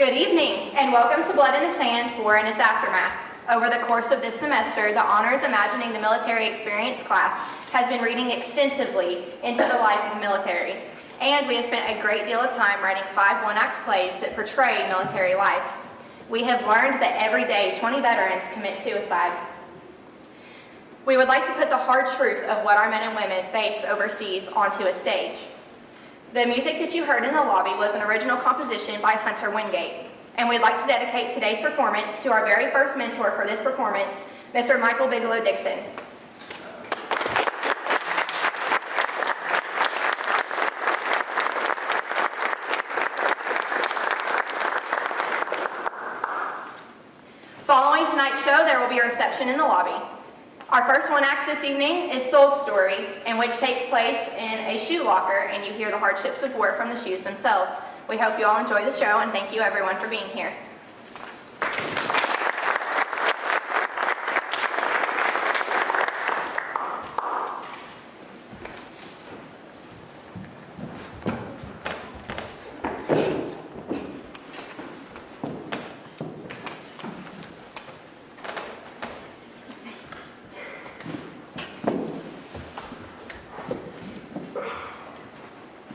Good evening, and welcome to Blood in the Sand for and its aftermath. Over the course of this semester, the Honors Imagining the Military Experience class has been reading extensively into the life of the military, and we have spent a great deal of time writing 5 one-act plays that portray military life. We have learned that every day 20 veterans commit suicide. We would like to put the hard truth of what our men and women face overseas onto a stage. The music that you heard in the lobby was an original composition by Hunter Wingate, and we'd like to dedicate today's performance to our very first mentor for this performance, Mr. Michael Bigelow Dixon. Following tonight's show, there will be a reception in the lobby. Our first one act this evening is Soul Story, in which takes place in a shoe locker, and you hear the hardships of war from the shoes themselves. We hope you all enjoy the show, and thank you everyone for being here.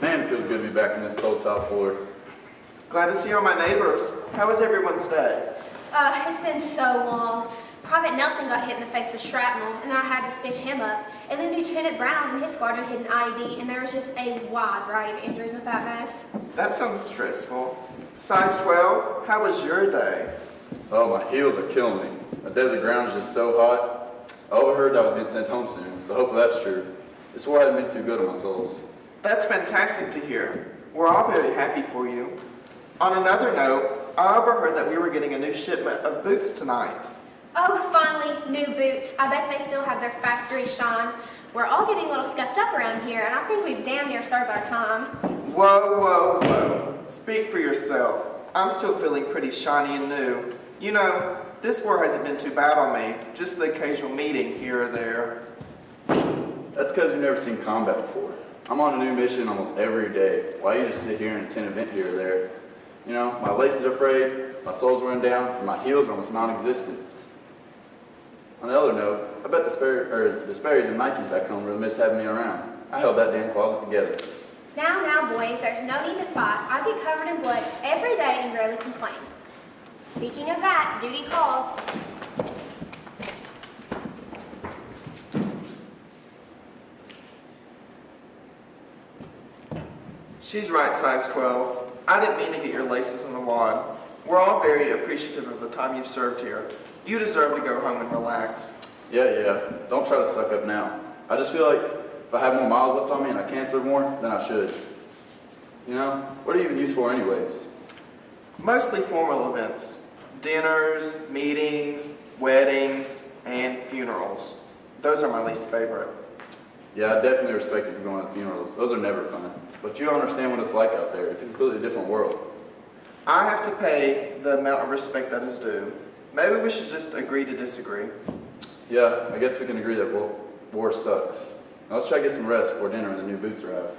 Man, it feels good to be back in this cold top floor. Glad to see all my neighbors. How was everyone's day? It's been so long. Private Nelson got hit in the face with shrapnel, and I had to stitch him up. And then Lieutenant Brown and his squadron hit an IED, and there was just a wide variety of injuries with that mess. That sounds stressful. Size 12, how was your day? Oh, my heels are killing me. The desert ground is just so hot. I overheard that I was getting sent home soon, so hopefully that's true. This war hadn't been too good on my souls. That's fantastic to hear. We're all very happy for you. On another note, I overheard that we were getting a new shipment of boots tonight. Oh, finally, new boots. I bet they still have their factory shine. We're all getting a little scuffed up around here, and I think we've damn near served our time. Whoa, whoa, whoa. Speak for yourself. I'm still feeling pretty shiny and new. You know, this war hasn't been too bad on me, just the occasional meeting here or there. That's because you've never seen combat before. I'm on a new mission almost every day, while you just sit here and attend an event here or there. You know, my laces are frayed, my soles run down, and my heels are almost non-existent. On the other note, I bet the Sperry's and Nikes back home really miss having me around. I held that damn closet together. Now, boys, there's no need to fight. I get covered in blood every day and rarely complain. Speaking of that, duty calls. She's right, size 12. I didn't mean to get your laces in the wad. We're all very appreciative of the time you've served here. You deserve to go home and relax. Yeah. Don't try to suck up now. I just feel like if I have more miles left on me and I can serve more, then I should. You know, what are you even used for anyways? Mostly formal events. Dinners, meetings, weddings, and funerals. Those are my least favorite. Yeah, I definitely respect you for going to funerals. Those are never fun. But you don't understand what it's like out there. It's a completely different world. I have to pay the amount of respect that is due. Maybe we should just agree to disagree. Yeah, I guess we can agree that war sucks. Now let's try to get some rest before dinner and the new boots arrive.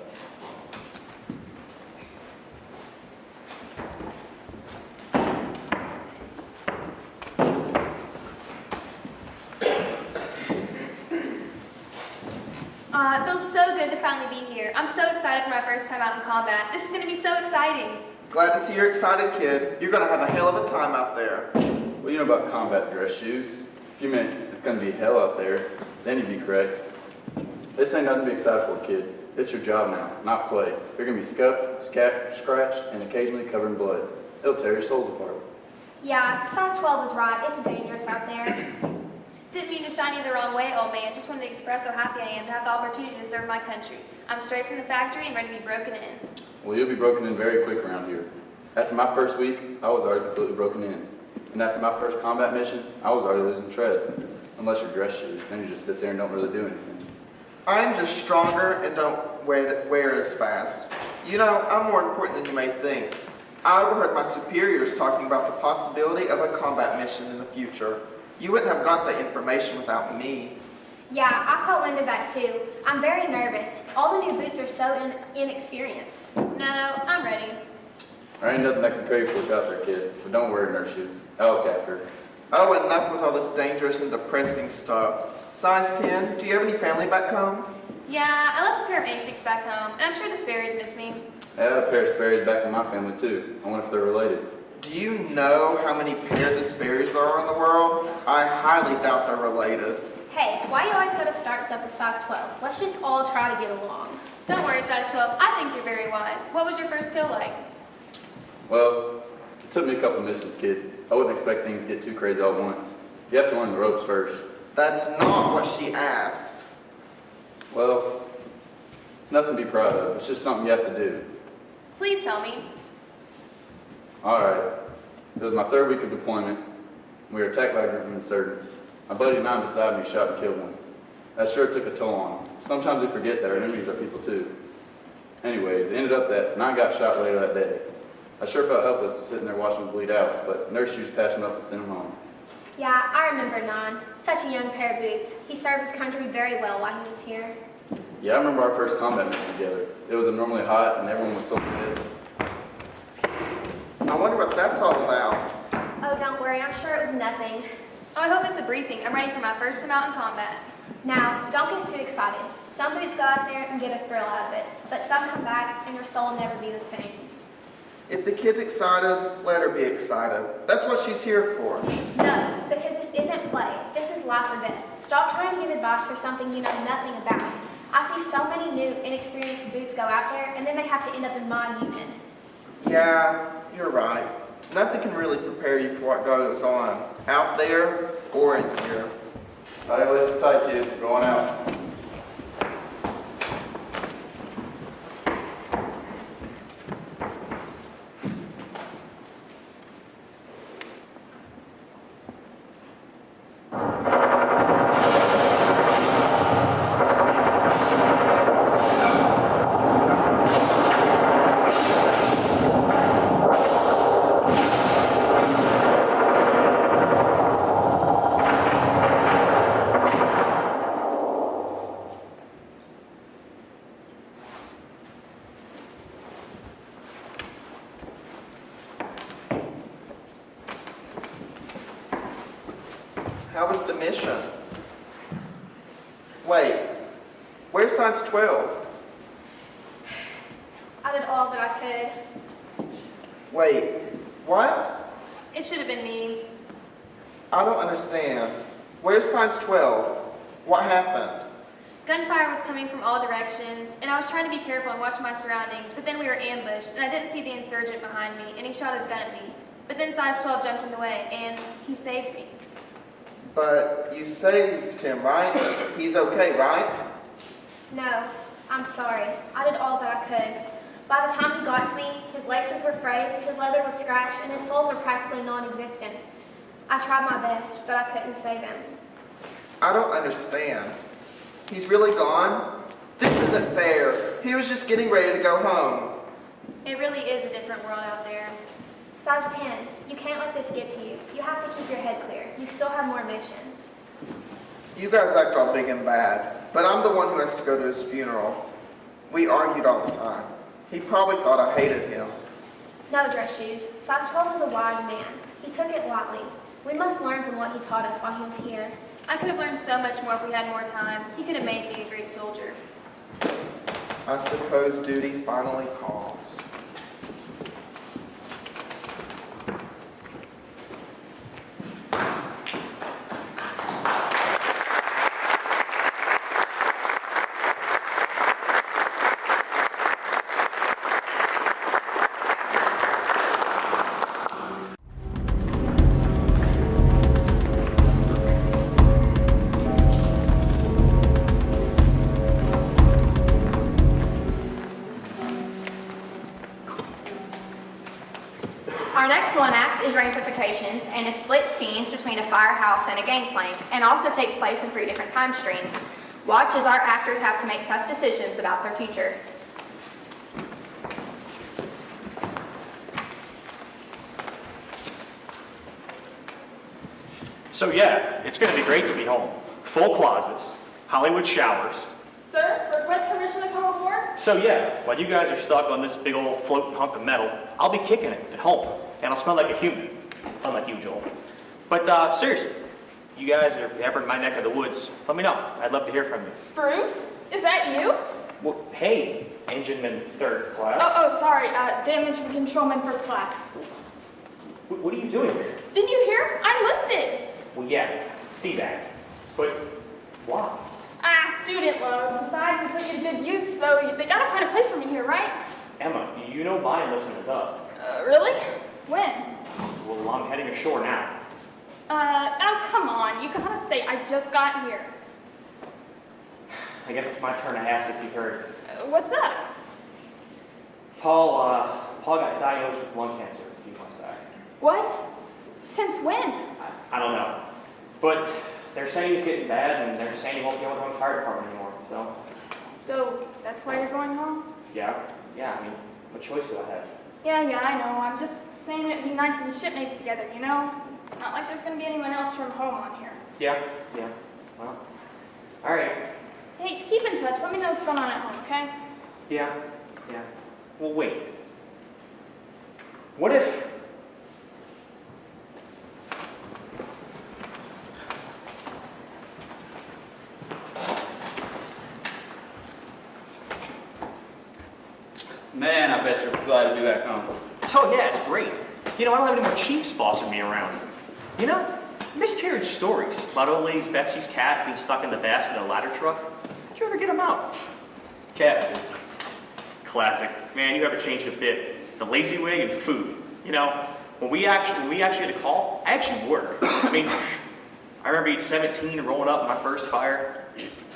It feels so good to finally be here. I'm so excited for my first time out in combat. This is going to be so exciting. Glad to see you're excited, kid. You're going to have a hell of a time out there. What do you know about combat dress shoes? If you meant it's going to be hell out there, then you'd be correct. This ain't nothing to be excited for, kid. It's your job now, not play. You're going to be scuffed, scratched, and occasionally covered in blood. It'll tear your souls apart. Yeah, size 12 is right. It's dangerous out there. Didn't mean to shine you the wrong way, old man. Just wanted to express how happy I am to have the opportunity to serve my country. I'm straight from the factory and ready to be broken in. Well, you'll be broken in very quick around here. After my first week, I was already completely broken in. And after my first combat mission, I was already losing tread. Unless you're dress shoes, then you just sit there and don't really do anything. I'm just stronger and don't wear as fast. You know, I'm more important than you may think. I overheard my superiors talking about the possibility of a combat mission in the future. You wouldn't have got the information without me. Yeah, I caught wind of that too. I'm very nervous. All the new boots are so inexperienced. No, I'm ready. There ain't nothing I can pray for out there, kid. But don't worry, nurse shoes. I'll look after her. Oh, enough with all this dangerous and depressing stuff. Size 10, do you have any family back home? Yeah, I left a pair of Asics back home, and I'm sure the Sperrys miss me. I had a pair of Sperry's back in my family, too. I wonder if they're related. Do you know how many pairs of Sperrys there are in the world? I highly doubt they're related. Hey, why you always gotta start stuff with size 12? Let's just all try to get along. Don't worry, size 12. I think you're very wise. What was your first kill like? Well, it took me a couple missions, kid. I wouldn't expect things to get too crazy all at once. You have to learn the ropes first. That's not what she asked. Well, it's nothing to be proud of. It's just something you have to do. Please tell me. All right. It was my 3rd week of deployment. We were attacked by a group of insurgents. My buddy of mine beside me shot and killed one. That sure took a toll on him. Sometimes we forget that our enemies are people too. Anyways, it ended up that 9 got shot later that day. I sure felt helpless sitting there watching him bleed out, but nurse shoes patched him up and sent him home. Yeah, I remember Nan. Such a young pair of boots. He served his country very well while he was here. Yeah, I remember our first combat mission together. It was abnormally hot and everyone was so mad. I wonder what that's all about. Oh, don't worry, I'm sure it was nothing. Oh, I hope it's a briefing. I'm ready for my first time out in combat. Now, don't get too excited. Some boots go out there and get a thrill out of it, but some come back and your soul will never be the same. If the kid's excited, let her be excited. That's what she's here for. No, because this isn't play. This is life or death. Stop trying to give advice for something you know nothing about. I see so many new, inexperienced boots go out there, and then they have to end up in my unit. Yeah, you're right. Nothing can really prepare you for what goes on out there or in here. All right, lace tight, kid. We're going out. How was the mission? Wait, where's size 12? I did all that I could. Wait, what? It should have been me. I don't understand. Where's size 12? What happened? Gunfire was coming from all directions, and I was trying to be careful and watch my surroundings, but then we were ambushed, and I didn't see the insurgent behind me, and he shot his gun at me. But then size 12 jumped in the way, and he saved me. But you saved him, right? He's okay, right? No, I'm sorry. I did all that I could. By the time he got to me, his laces were frayed, his leather was scratched, and his soles were practically non-existent. I tried my best, but I couldn't save him. I don't understand. He's really gone? This isn't fair. He was just getting ready to go home. It really is a different world out there. Size 10, you can't let this get to you. You have to keep your head clear. You still have more missions. You guys act all big and bad, but I'm the one who has to go to his funeral. We argued all the time. He probably thought I hated him. No, Dress Shoes. Size 12 was a wise man. He took it lightly. We must learn from what he taught us while he was here. I could have learned so much more if we had more time. He could have made me a great soldier. I suppose duty finally calls. Our next one act is Rampifications and is split scenes between a firehouse and a gangplank, and also takes place in 3 different time streams. Watch as our actors have to make tough decisions about their future. So yeah, it's going to be great to be home. Full closets, Hollywood showers. Sir, request permission to come aboard? So yeah, while you guys are stuck on this big old floating hunk of metal, I'll be kicking it at home, and I'll smell like a human, unlike you, Joel. But seriously, you guys are ever in my neck of the woods, let me know. I'd love to hear from you. Bruce, is that you? Well, hey, Engineman third class. Sorry, damage controlman first class. What are you doing here? Didn't you hear? I enlisted. Well, yeah, see that. But why? Student loans. Besides, we put you to good use, so they gotta find a place for me here, right? Emma, you know my enlistment is up. Really? When? Well, I'm heading ashore now. Oh, come on. You gotta say I just got here. I guess it's my turn to ask if you heard. What's up? Paul got diagnosed with lung cancer a few months back. What? Since when? I don't know. But they're saying he's getting bad, and they're saying he won't be able to run the fire department anymore, so. So, that's why you're going home? Yeah, I mean, what choice do I have? Yeah, I know. I'm just saying it'd be nice to be shipmates together, you know? It's not like there's gonna be anyone else from home on here. Yeah, well, all right. Hey, keep in touch. Let me know what's going on at home, okay? Yeah. Well, wait. What if... Man, I bet you're glad to be back home. Oh, yeah, it's great. You know, I don't have any more chiefs bossing me around. You know, missed hearing stories about old lady Betsy's cat being stuck in the basket of a ladder truck. Did you ever get him out? Cat. Classic. Man, you haven't changed a bit. The lazy way and food. You know, when we actually had a call, I actually worked. I mean, I remember being 17 and rolling up my first fire.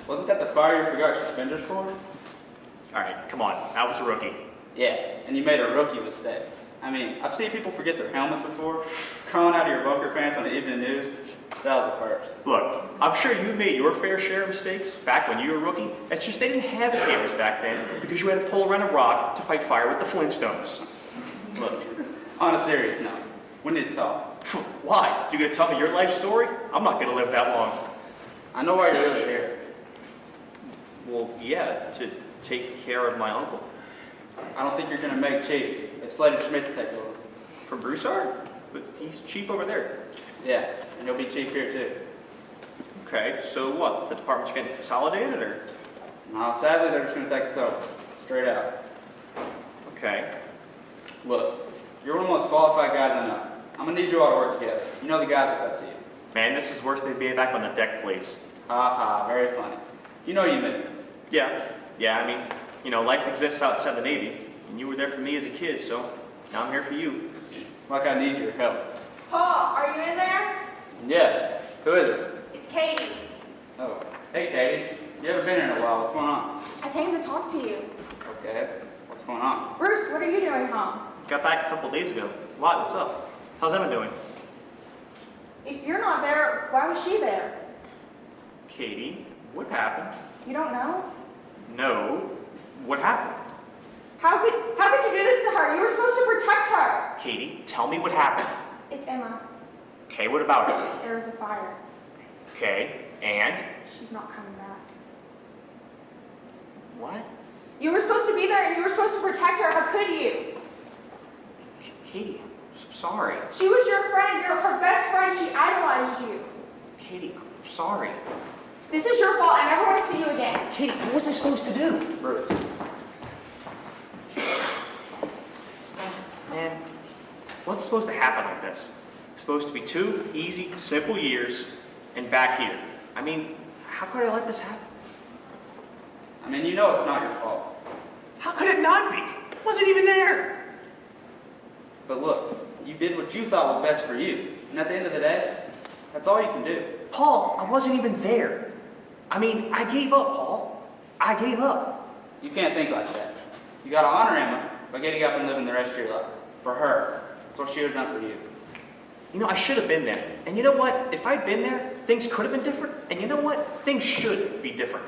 Wasn't that the fire you forgot your suspenders for? All right, come on. I was a rookie. Yeah, and you made a rookie mistake. I mean, I've seen people forget their helmets before. Crawling out of your bunker pants on the evening news. That was a first. Look, I'm sure you made your fair share of mistakes back when you were a rookie. It's just they didn't have cameras back then because you had to pull around a rock to fight fire with the Flintstones. Look, on a serious note, we need to talk. Why? You gonna tell me your life story? I'm not gonna live that long. I know why you're really here. Well, yeah, to take care of my uncle. I don't think you're gonna make chief if Slater Schmidt takes over. From Broussard? But he's chief over there. Yeah, and you'll be chief here too. Okay, so what? The department's getting consolidated, or? No, sadly, they're just gonna take us over. Straight out. Okay. Look, you're one of the most qualified guys I know. I'm gonna need you all to work together. You know the guys that up to you. Man, this is worse than being back on the deck, please. Ha ha, very funny. You know you missed us. Yeah, I mean, you know, life exists outside the Navy, and you were there for me as a kid, so now I'm here for you. Like I need your help. Paul, are you in there? Yeah, who is it? It's Katie. Oh, hey Katie. You haven't been here in a while. What's going on? I came to talk to you. Okay, what's going on? Bruce, what are you doing home? Got back a couple days ago. Why? What's up? How's Emma doing? If you're not there, why was she there? Katie, what happened? You don't know? No. What happened? How could you do this to her? You were supposed to protect her. Katie, tell me what happened. It's Emma. Okay, what about her? There was a fire. Okay, and? She's not coming back. What? You were supposed to be there and you were supposed to protect her. How could you? Katie, I'm so sorry. She was your friend. You're her best friend. She idolized you. Katie, I'm sorry. This is your fault. I never want to see you again. Katie, what was I supposed to do? Bruce. Man, what's supposed to happen like this? It's supposed to be 2 easy, simple years, and back here. I mean, how could I let this happen? I mean, you know it's not your fault. How could it not be? I wasn't even there. But look, you did what you thought was best for you. And at the end of the day, that's all you can do. Paul, I wasn't even there. I mean, I gave up, Paul. I gave up. You can't think like that. You gotta honor Emma by getting up and living the rest of your life. For her. That's what she would have done for you. You know, I should have been there. And you know what? If I'd been there, things could have been different. And you know what? Things should be different.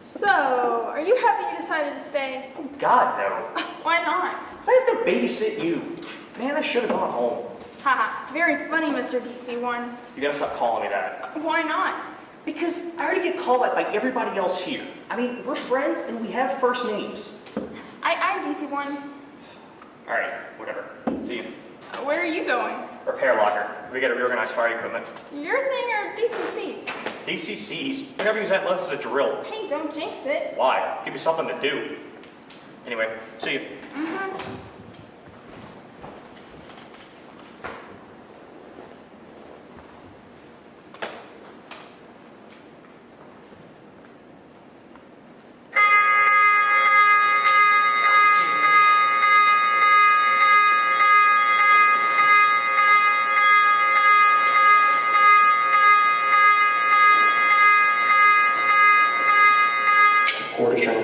So, Are you happy you decided to stay? God, no. Why not? 'Cause I have to babysit you. Man, I should have gone home. Haha, very funny, Mr. DC1. You gotta stop calling me that. Why not? Because I already get called that by everybody else here. I mean, we're friends and we have first names. I DC1. All right, whatever. See you. Where are you going? Repair locker. We gotta reorganize fire equipment. Your thing or DCC's? DCCs. We never use that unless it's a drill. Hey, don't jinx it. Why? Give me something to do. Anyway, see you.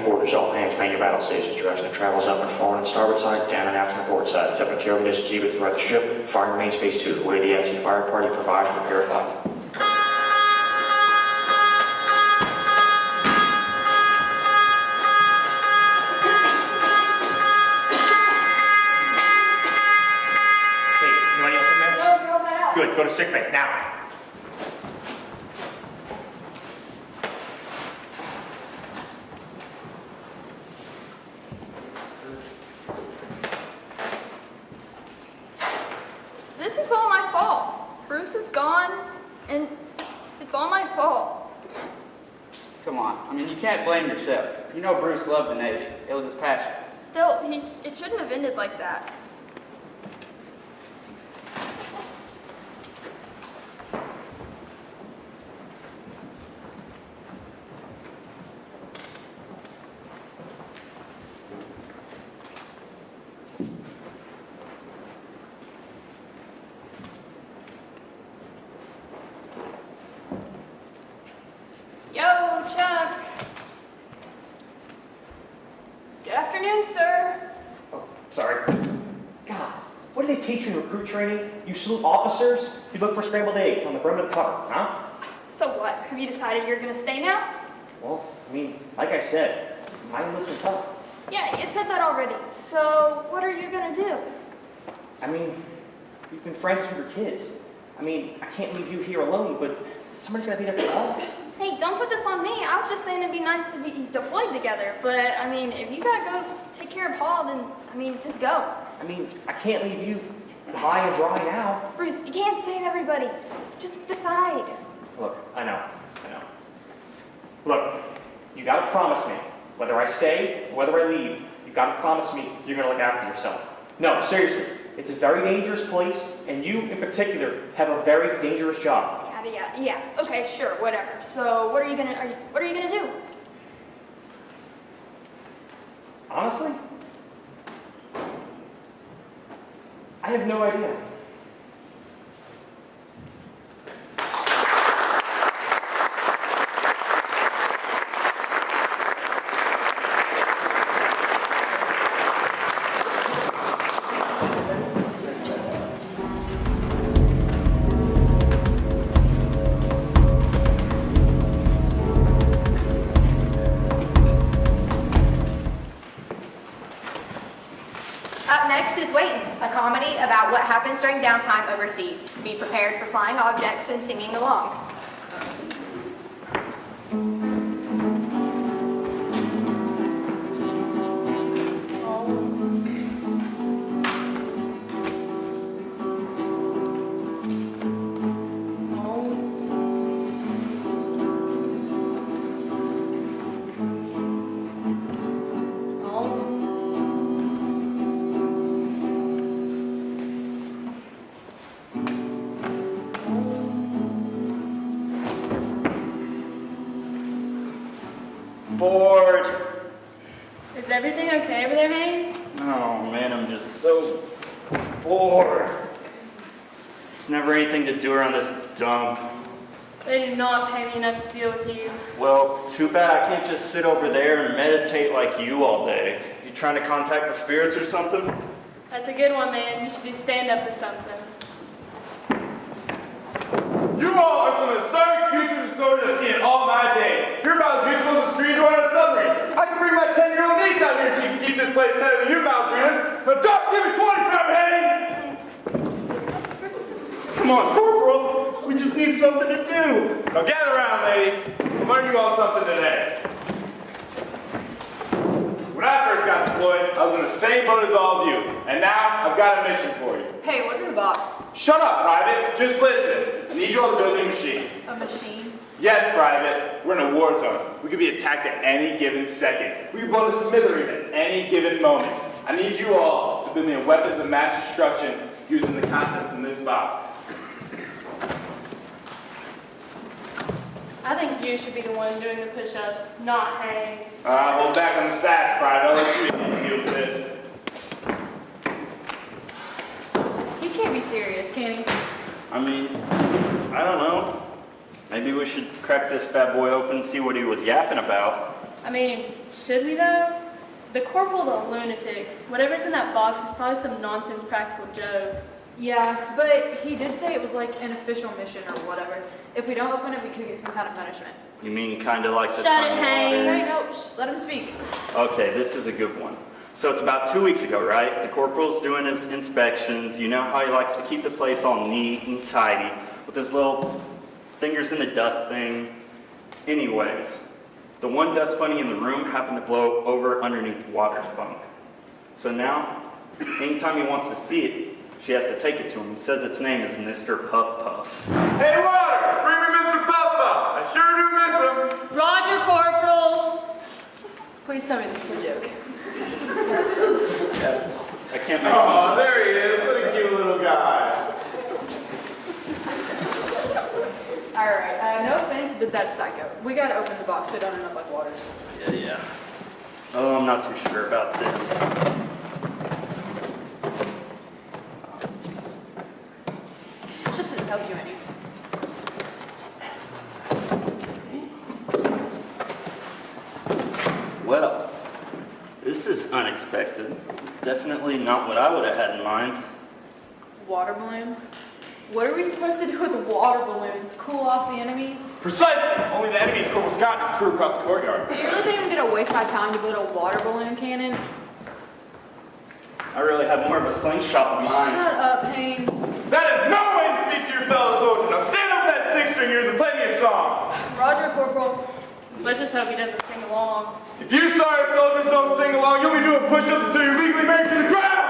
Quarters, all hands man your battle stations. Direction of travel is up and forward and starboard side, down and aft on the port side. Except material conditions you throughout the ship. Firing main space 2. The way the NC fire party provides repair 5. Hey, anybody else in there? No, you're all out. Good, go to sick bay, now. This is all my fault. Bruce is gone, and it's all my fault. Come on, I mean, you can't blame yourself. You know Bruce loved the Navy. It was his passion. Still, it shouldn't have ended like that. Yo, Chuck. Good afternoon, sir. Oh, sorry. God, what do they teach you in recruit training? You salute officers? You look for scrambled eggs on the brim of the cover, huh? So what? Have you decided you're gonna stay now? Well, I mean, like I said, my enlistment's up. Yeah, you said that already. So what are you gonna do? I mean, we've been friends since we were kids. I mean, I can't leave you here alone, but somebody's gotta be there for all. Hey, don't put this on me. I was just saying it'd be nice to be deployed together. But, I mean, if you gotta go take care of Paul, then, I mean, just go. I mean, I can't leave you high and dry now. Bruce, you can't save everybody. Just decide. Look, I know. Look, you gotta promise me, whether I stay or whether I leave, you gotta promise me you're gonna look after yourself. No, seriously, it's a very dangerous place, and you in particular have a very dangerous job. Yeah. Okay, sure, whatever. So, what are you gonna do? Honestly, I have no idea. Up next is Waitin', a comedy about what happens during downtime overseas. Be prepared for flying objects and singing along. Bored. Is everything okay over there, Haynes? Oh man, I'm just so bored. There's never anything to do around this dump. They do not pay me enough to deal with you. Well, too bad I can't just sit over there and meditate like you all day. You trying to contact the spirits or something? That's a good one, man. You should do stand-up or something. You all are some of the same excuses and stories I've seen in all my days. You're about as useful as a screen door on a submarine. I can bring place tighter than you malbreeders. Now don't give me 20 pound hands! Come on, Corporal. We just need something to do. Now gather around, ladies. I'll learn you all something today. When I first got deployed, I was in the same boat as all of you. And now, I've got a mission for you. Hey, what's in the box? Shut up, Private. Just listen. I need you all to build me a machine. A machine? Yes, Private. We're in a war zone. We could be attacked at any given second. We could blow to smithereens at any given moment. I need you all to build me a weapons of mass destruction using the contents in this box. I think you should be the one doing the push-ups, not Hanks. Hold back on the sass, Private. I'll let you deal with this. He can't be serious, can he? I mean, I don't know. Maybe we should crack this bad boy open and see what he was yapping about. I mean, should we though? The corporal's a lunatic. Whatever's in that box is probably some nonsense practical joke. Yeah, but he did say it was like an official mission or whatever. If we don't open it, we could get some kind of punishment. You mean kind of like the Shut time it, of Haynes. Hey, no, let him speak. Okay, this is a good one. So it's about 2 weeks ago, right? The corporal's doing his inspections. You know how he likes to keep the place all neat and tidy with his little fingers in the dust thing. Anyways, the one dust bunny in the room happened to blow over underneath Water's bunk. So now, anytime he wants to see it, she has to take it to him. He says its name is Mr. Puff Puff. Hey, Water! Bring me Mr. Puff Puff! I sure do miss him! Roger, Corporal! Please tell me this is a joke. I can't make Oh, there he is. What a cute little guy. Alright, no offense, but that's psycho. We gotta open the box so it don't end up like Waters. Yeah. Oh, I'm not too sure about this. Push-ups didn't help you any. Well, this is unexpected. Definitely not what I would have had in mind. Water balloons? What are we supposed to do with water balloons? Cool off the enemy? Precisely! Only the enemy's Corporal Scott and his crew across the courtyard. Do you really think I'm gonna waste my time to build a water balloon cannon? I really had more of a slingshot in mind. Shut up, Haynes. That is no way to speak to your fellow soldier. Now stand up that six-string yours and play me a song. Roger, Corporal. Let's just hope he doesn't sing along. If you sorry soldiers don't sing along, you'll be doing push-ups until you're legally married to the ground.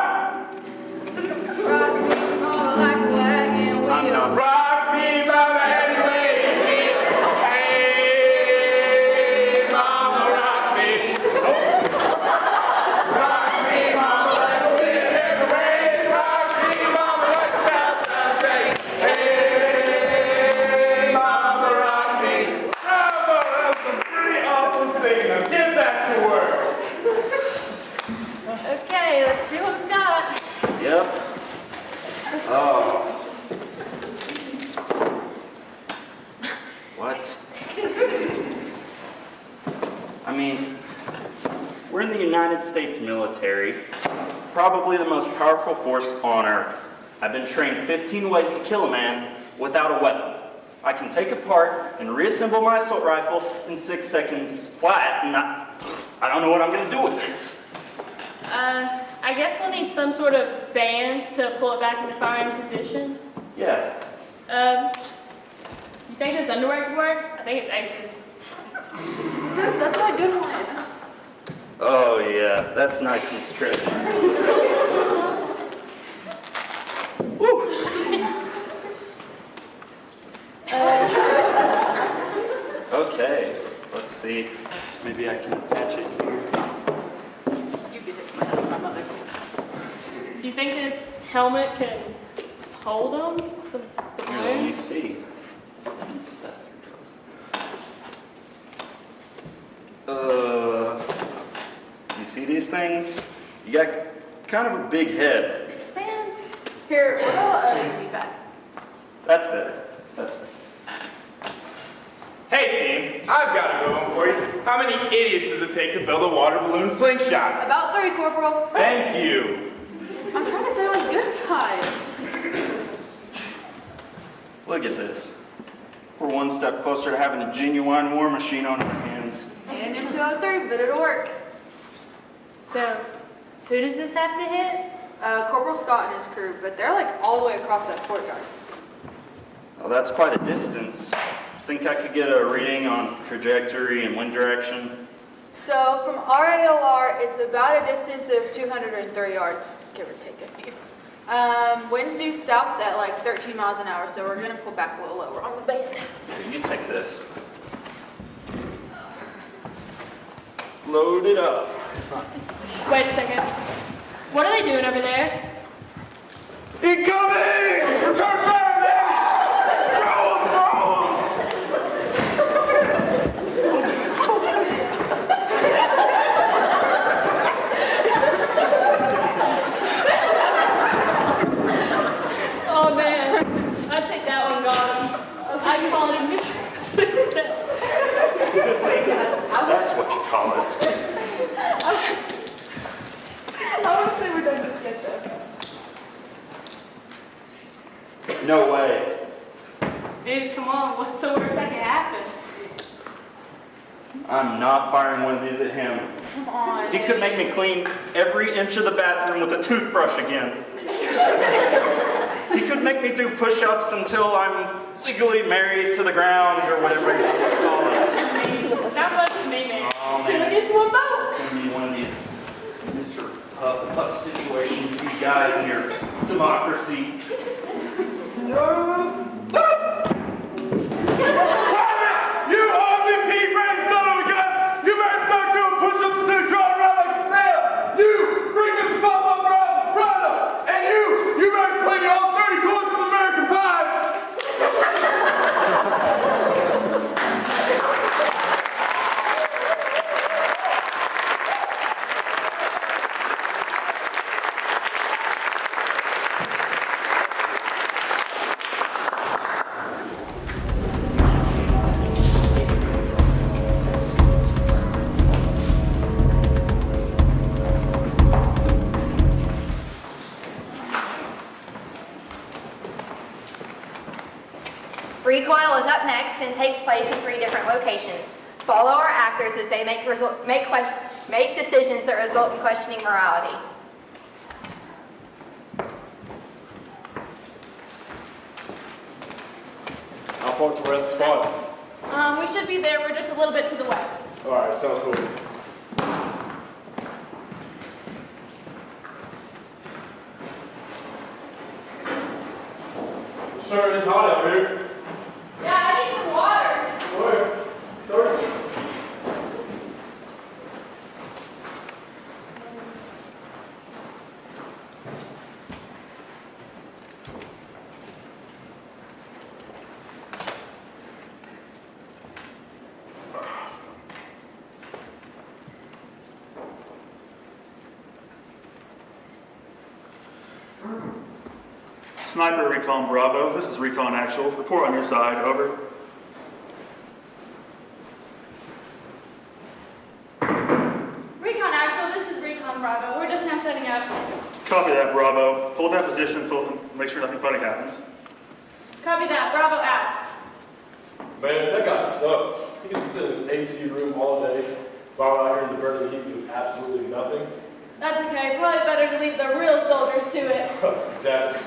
Rock me all like a wagon wheel. I'm not. Rock me, mama, any way you feel. Hey, mama, rock me. Rock me, mama, like a wind in the rain. Rock me, mama, like South Train. Hey, mama, rock me. Bravo, that was some pretty awful singing. Now get back to work. Okay, let's see what we got. Yep. Oh. What? I mean, we're in the United States military, probably the most powerful force on Earth. I've been trained 15 ways to kill a man without a weapon. I can take apart and reassemble my assault rifle in 6 seconds flat, and I don't know what I'm going to do with this. I guess we'll need some sort of bands to pull it back into firing position. Yeah. You think this underwear could work? I think it's aces. That's not a good one. Oh yeah, that's nice and stretchy. Woo! Okay, let's see. Maybe I can attach it here. You could just my that's my mother. Do you think this helmet can hold them? The Here, let me balloons? see. You see these things? You got kind of a big head. Man, Here, what about a UV pad? That's better. That's better. Hey team, I've got a good one for you. How many idiots does it take to build a water balloon slingshot? About 3, Corporal. Thank you. I'm trying to stay on his good side. Look at this. We're one step closer to having a genuine war machine on our hands. And into 3, but it'll work. so Who does this have to hit? Corporal Scott and his crew, but they're like all the way across that courtyard. Well, that's quite a distance. Think I could get a reading on trajectory and wind direction? So from RAOR, it's about a distance of 203 yards, give or take a few. Winds due south at like 13 miles an hour, so we're gonna pull back a little lower on the band. Here, you take this. Let's load it up. Wait a second. What are they doing over there? Incoming! Return fire, man! Throw him, throw him! Oh man, I take that one, God. I call it a mission success. That's what you call it. I want to say we're done just yet though. No way. Dude, come on, what's the worst that could happen? I'm not firing one of these at him. Come on. He could make me clean every inch of the bathroom with a toothbrush again. He could make me do push-ups until I'm legally married to the ground or whatever you want to call it. Sounds like to me, man. Oh, Two man. against one vote. It's going to be one of these Mr. Pup situations, you guys and your democracy. You RVP brand son of a gun! You better start doing push-ups instead of drawing around like a snail! You bring this pop-up right up! And you better clean all 30 quarts of American pie! Recoil is up next and takes place in 3 different locations. Follow our actors as they make decisions that result in questioning morality. How far to we're at the spot? We should be there. We're just a little bit to the west. Alright, sounds cool. Sure, it's hot out here. Yeah, I need some water. Where? Thirsty. Sniper Recon Bravo, this is Recon Actual. Report on your side, over. Recon Actual, this is Recon Bravo. We're just now setting up. Copy that, Bravo. Hold that position until make sure nothing funny happens. Copy that. Bravo out. Man, that guy sucks. He gets to sit in an AC room all day, while out here in the burning heat doing absolutely nothing. That's okay. Probably better to leave the real soldiers to it. Exactly.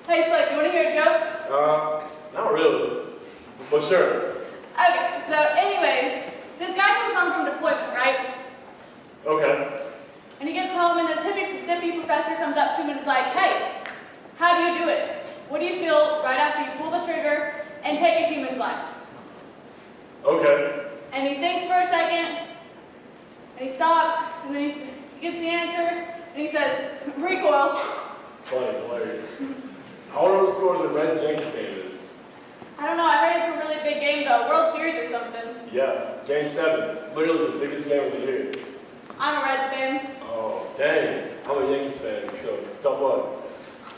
Hey, Slick, you want to hear a joke? Not really. But sure. Okay, so anyways, this guy comes home from deployment, right? Okay. And he gets home and this hippie dippy professor comes up to him and is like, hey, how do you do it? What do you feel right after you pull the trigger and take a human's life? Okay. And he thinks for a second, and he stops, and then he gets the answer, and he says, recoil. Funny, hilarious. I wonder what the score of the Reds Yankees game is. I don't know, I heard it's a really big game though, World Series or something. Yeah, Game 7. Literally the biggest game of the year. I'm a Reds fan. Oh, dang. I'm a Yankees fan, so tough luck.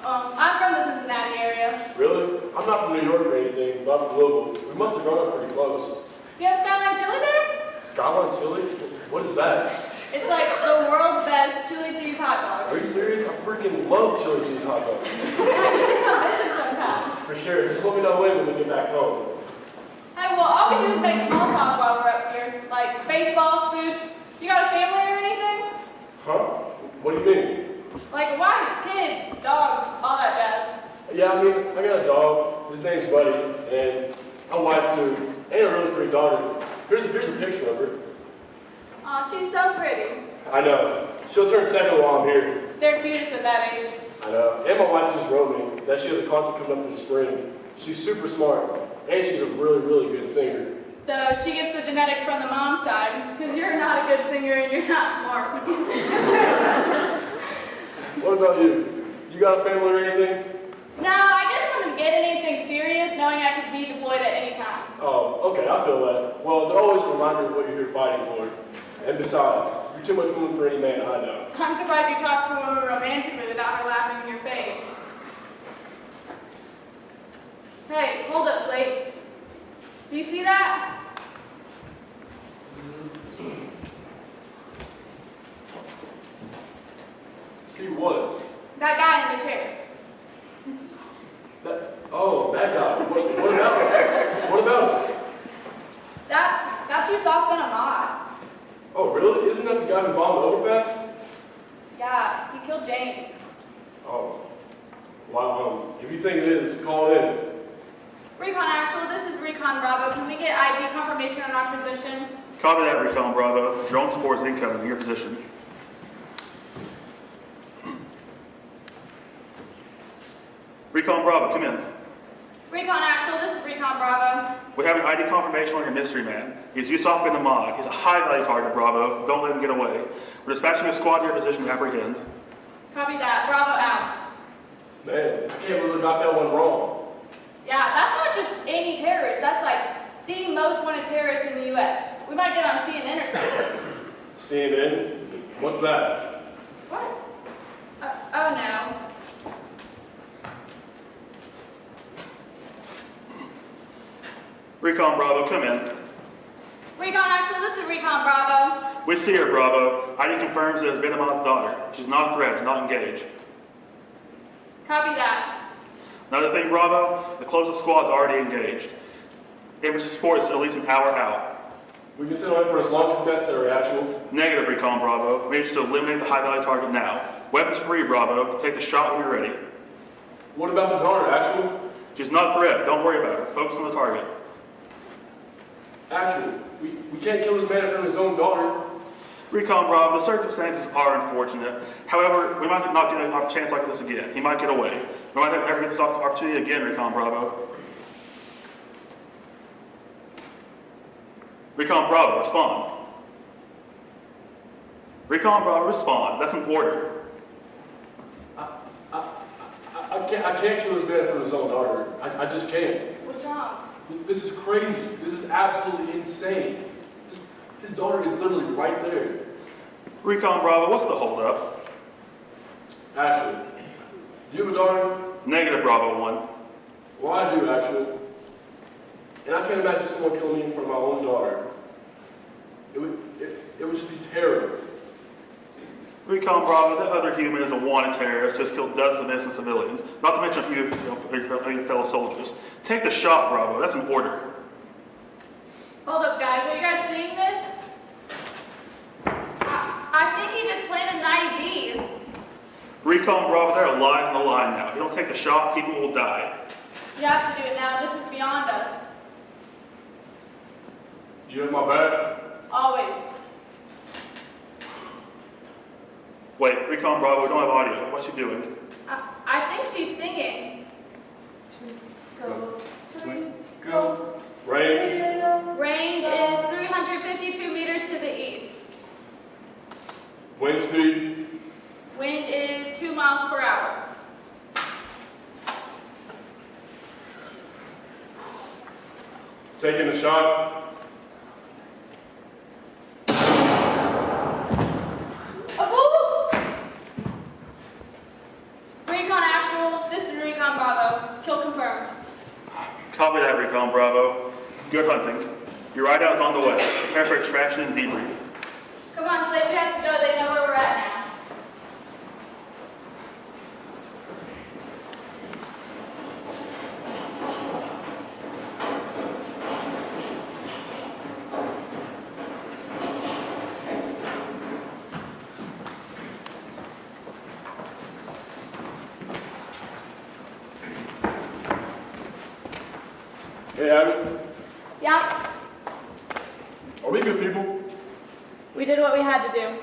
I'm from the Cincinnati area. Really? I'm not from New York or anything, but I'm from Louisville. We must have grown up pretty close. Do you have Skyline Chili there? Skyline chili? What is that? It's like the world's best chili cheese hot dog. Are you serious? I freaking love chili cheese hot dogs. Yeah, you should come visit sometime. For sure. Just let me know when we get back home. Hey, well, all we do is make small talk while we're up here. Like baseball, food. You got a family or anything? Huh? Yeah, I mean, I got a dog. His name's Buddy, and a wife too, and a really pretty daughter. Here's a picture of her. Aw, she's so pretty. I know. She'll turn 7 while I'm here. They're cutest at that age. I know. And my wife just wrote me that she has a concert coming up in the spring. She's super smart, and she's a really, really good singer. So she gets the genetics from the mom side, because you're not a good singer and you're not smart. What about you? You got a family or anything? No, I didn't want to get anything serious, knowing I could be deployed at any time. Oh, okay, I feel that. Well, they're always a reminder of what you're here fighting for. And besides, you're too much woman for any man I know. I'm surprised you talked to a woman romantically without her laughing in your face. Hey, hold up, slaves. Do you see that? See what? That guy in the chair. That guy. What about him? What about him? That's Yusuf Ben Ahmad. Oh, really? Isn't that the guy who bombed the overpass? Yeah, he killed James. Oh. Well, if you think it is, call it in. Recon Actual, this is Recon Bravo. Can we get ID confirmation on our position? Copy that, Recon Bravo. Drone support is incoming. Your position. Recon Bravo, come in. Recon Actual, this is Recon Bravo. We have an ID confirmation on your mystery man. He's Yusuf Ben Ahmad. He's a high-value target, Bravo. Don't let him get away. We're dispatching a squad to your position to apprehend. Copy that. Bravo out. Man, I can't believe I got that one wrong. Yeah, that's not just any terrorist. That's like the most wanted terrorist in the U.S. We might get on CNN or something. CNN? What's that? What? Oh no. Recon Bravo, come in. Recon Actual, this is Recon Bravo. We see her, Bravo. ID confirms it is Ben Ahmad's daughter. She's not a threat, do not engage. Copy that. Another thing, Bravo, the closest squad's already engaged. Infantry support is at least an hour out. We can sit on it for as long as necessary, Actual. Negative, Recon Bravo. We need you to eliminate the high-value target now. Weapons free, Bravo. Take the shot when you're ready. What about the daughter, Actual? She's not a threat. Don't worry about her. Focus on the target. Actual, we can't kill this man in front of his own daughter. Recon Bravo, the circumstances are unfortunate. However, we might not get a chance like this again. He might get away. We might never get this opportunity again, Recon Bravo. Recon Bravo, respond. Recon Bravo, respond. That's an order. I can't kill this man in front of his own daughter. I just can't. What's wrong? This is crazy. This is absolutely insane. His daughter is literally right there. Recon Bravo, what's the holdup? Actually, do you have a daughter? Negative, Bravo 1. Well, I do, actually. And I can't imagine someone killing me in front of my own daughter. It would just be terrible. Recon Bravo, that other human is a wanted terrorist who has killed dozens of innocent civilians, not to mention a few of your fellow soldiers. Take the shot, Bravo. That's an order. Hold up, guys. Are you guys seeing this? I think he just planted an IED. Recon Bravo, there are lives on the line now. If you don't take the shot, people will die. You have to do it now. This is beyond us. You have my back? Always. Wait, Recon Bravo, we don't have audio. What's she doing? I think she's singing. Go. Range? Range is 352 meters to the east. Wind speed? Wind is 2 miles per hour. Taking the shot? Recon Actual, this is Recon Bravo. Kill confirmed. Copy that, Recon Bravo. Good hunting. Your hideout is on the way. Prepare for extraction and debrief. Come on, Slade, we have to go. They know where we're at now. Hey, Abby, Yeah, are we good people? we did what we had to do.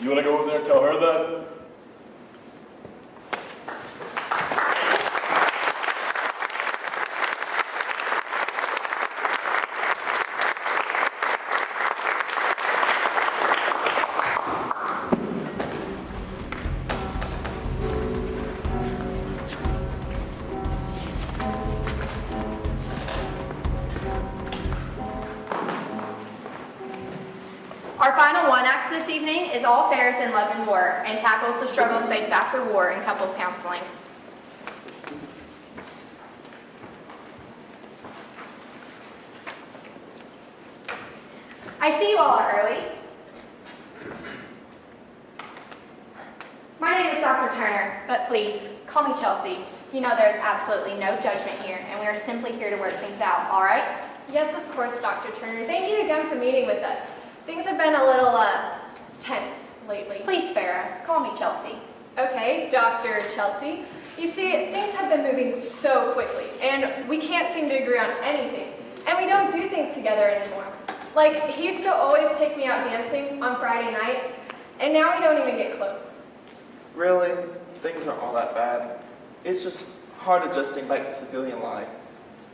You want to go over there and tell her that? Our final one act this evening is All Fares in Love and War and tackles the struggles faced after war in couples counseling. I see you all are early. My name is Dr. Turner, but please, call me Chelsea. You know there is absolutely no judgment here, and we are simply here to work things out, all right? Yes, of course, Dr. Turner. Thank you again for meeting with us. Things have been a little, tense lately. Please, Farrah, call me Chelsea. Okay, Dr. Chelsea. You see, things have been moving so quickly, and we can't seem to agree on anything. And we don't do things together anymore. Like, he used to always take me out dancing on Friday nights, and now we don't even get close. Really? Things aren't all that bad. It's just hard adjusting back to civilian life.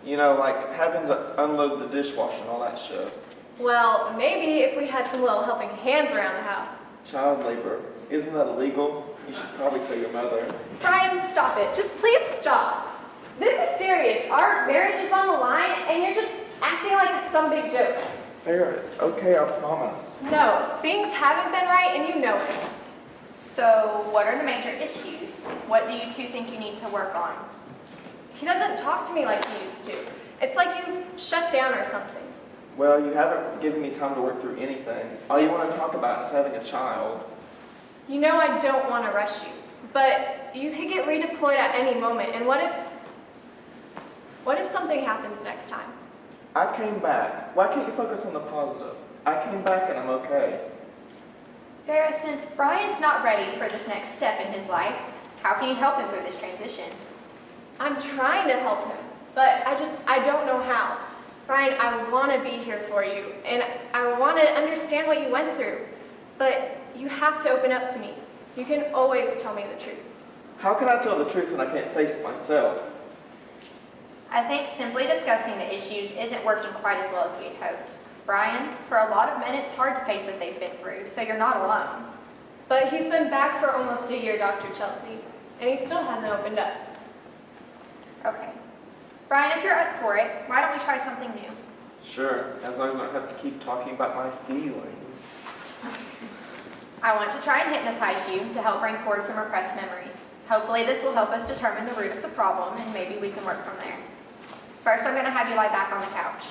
You know, like having to unload the dishwasher and all that shit. Well, maybe if we had some little helping hands around the house. Child labor. Isn't that illegal? You should probably tell your mother. Brian, stop it. Just please stop. This is serious. Our marriage is on the line, and you're just acting like it's some big joke. Farrah, it's okay, I promise. No, things haven't been right, and you know it. So, what are the major issues? What do you two think you need to work on? He doesn't talk to me like he used to. It's like you've shut down or something. Well, you haven't given me time to work through anything. All you want to talk about is having a child. You know I don't want to rush you, but you could get redeployed at any moment, and what if something happens next time? I came back. Why can't you focus on the positive? I came back and I'm okay. Farrah, since Brian's not ready for this next step in his life, how can you help him through this transition? I'm trying to help him, but I don't know how. Brian, I want to be here for you, and I want to understand what you went through, but you have to open up to me. You can always tell me the truth. How can I tell the truth when I can't face it myself? I think simply discussing the issues isn't working quite as well as we had hoped. Brian, for a lot of men, it's hard to face what they've been through, so you're not alone. But he's been back for almost a year, Dr. Chelsea, and he still hasn't opened up. Okay. Brian, if you're up for it, why don't we try something new? Sure, as long as I don't have to keep talking about my feelings. I want to try and hypnotize you to help bring forward some repressed memories. Hopefully this will help us determine the root of the problem, and maybe we can work from there. First, I'm going to have you lie back on the couch.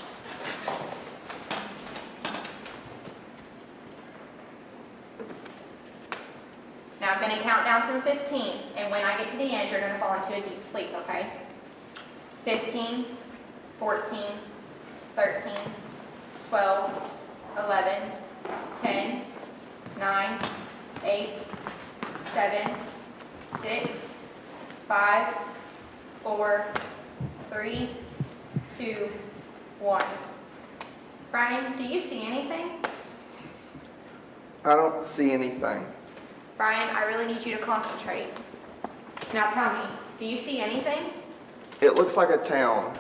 Now I'm going to count down from 15, and when I get to the end, you're going to fall into a deep sleep, okay? 15, 14, 13, 12, 11, 10, 9, 8, 7, 6, 5, 4, 3, 2, 1. Brian, do you see anything? I don't see anything. Brian, I really need you to concentrate. Now tell me, do you see anything? It looks like a town,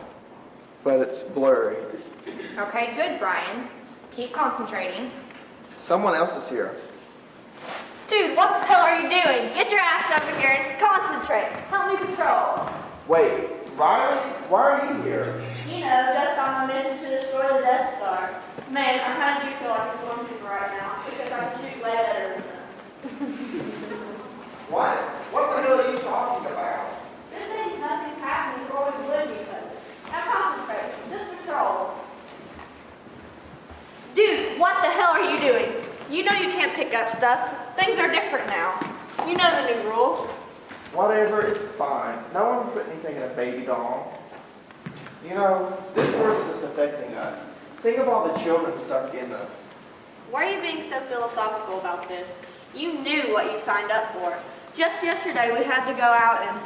but it's blurry. Okay, good, Brian. Keep concentrating. Someone else is here. Dude, what the hell are you doing? Get your ass over here and concentrate. Help me patrol. Wait, Riley, why are you here? You know, just on a mission to destroy the Death Star. Man, I kind of do feel like a stormtrooper right now, because I can shoot way better than them. What? What the hell are you talking about? This means nothing's happening or we would be close. Now concentrate. Just patrol. Dude, what the hell are you doing? You know you can't pick up stuff. Things are different now. You know the new rules. Whatever, it's fine. No one put anything in a baby doll. You know, this world is affecting us. Think of all the children stuck in us. Why are you being so philosophical about this? You knew what you signed up for. Just yesterday we had to go out and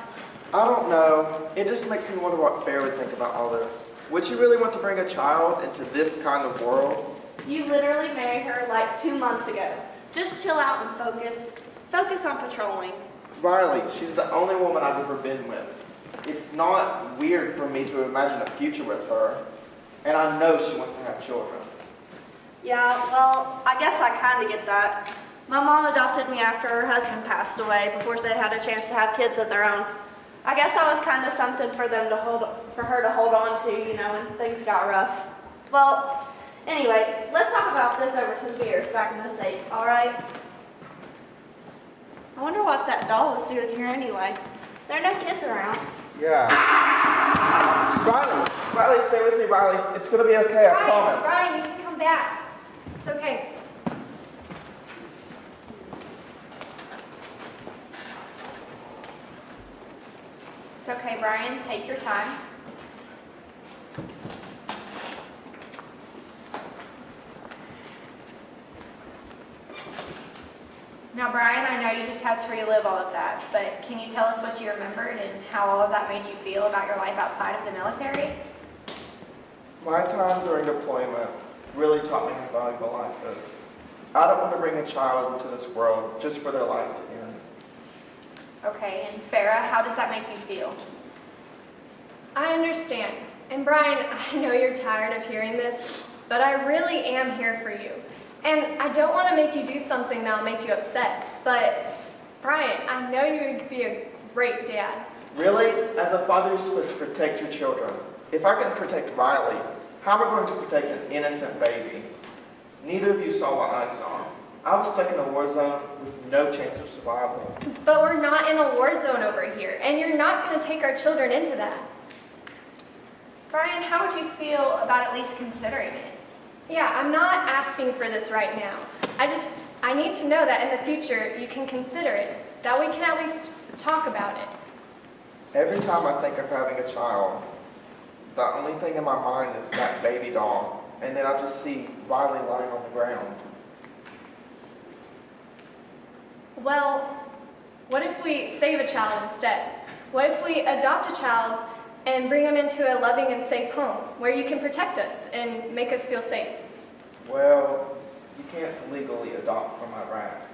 I don't know. It just makes me wonder what Fair would think about all this. Would she really want to bring a child into this kind of world? You literally married her like 2 months ago. Just chill out and focus on patrolling. Riley, she's the only woman I've ever been with. It's not weird for me to imagine a future with her. And I know she wants to have children. Yeah, well, I guess I kind of get that. My mom adopted me after her husband passed away before they had a chance to have kids of their own. I guess I was kind of something for her to hold on to, you know, when things got rough. Well, anyway, let's talk about this over some beers back in the States, all right? I wonder what that doll is doing here anyway. There are no kids around. Yeah. Riley, stay with me, Riley. It's gonna be okay, I promise. Brian, you can come back. It's okay. It's okay, Brian. Take your time. Now, Brian, I know you just had to relive all of that, but can you tell us what you remembered and how all of that made you feel about your life outside of the military? My time during deployment really taught me how valuable life is. I don't want to bring a child into this world just for their life to end. Okay, and Farah, how does that make you feel? I understand. And Brian, I know you're tired of hearing this, but I really am here for you. And I don't want to make you do something that'll make you upset, but Brian, I know you would be a great dad. Really? As a father, you're supposed to protect your children. If I can protect Riley, how am I going to protect an innocent baby? Neither of you saw what I saw. I was stuck in a war zone with no chance of survival. But we're not in a war zone over here, and you're not going to take our children into that. Brian, how would you feel about at least considering it? Yeah, I'm not asking for this right now. I need to know that in the future you can consider it, that we can at least talk about it. Every time I think of having a child, the only thing in my mind is that baby doll, and then I just see Riley lying on the ground. Well, what if we save a child instead? What if we adopt a child and bring them into a loving and safe home where you can protect us and make us feel safe? Well, you can't legally adopt from Iraq.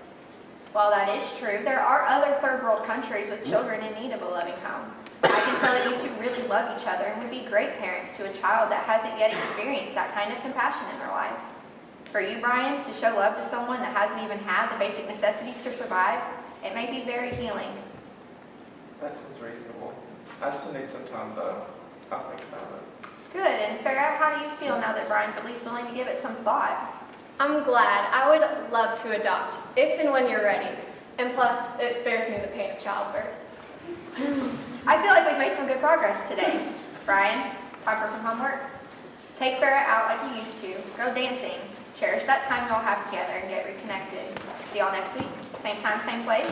While that is true, there are other third world countries with children in need of a loving home. I can tell that you two really love each other and would be great parents to a child that hasn't yet experienced that kind of compassion in their life. For you, Brian, to show love to someone that hasn't even had the basic necessities to survive, it may be very healing. That seems reasonable. I still need some time though. I'll think about it. Good, and Farah, how do you feel now that Brian's at least willing to give it some thought? I'm glad. I would love to adopt, if and when you're ready. And plus, it spares me the pain of childbirth. I feel like we've made some good progress today. Brian, time for some homework? Take Farah out like you used to. Go dancing. Cherish that time you all have together and get reconnected. See y'all next week. Same time, same place.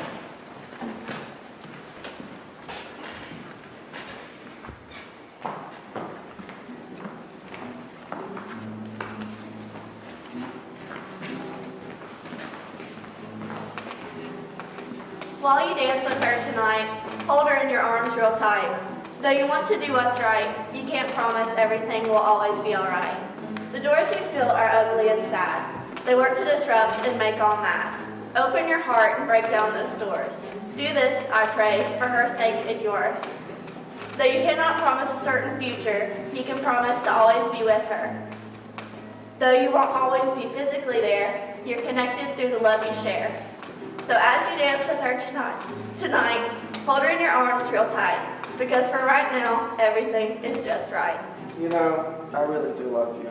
While you dance with her tonight, hold her in your arms real tight. Though you want to do what's right, you can't promise everything will always be alright. The doors you've built are ugly and sad. They work to disrupt and make all mad. Open your heart and break down those doors. Do this, I pray, for her sake and yours. Though you cannot promise a certain future, you can promise to always be with her. Though you won't always be physically there, you're connected through the love you share. So as you dance with her tonight, hold her in your arms real tight, because for right now, everything is just right. You know, I really do love you.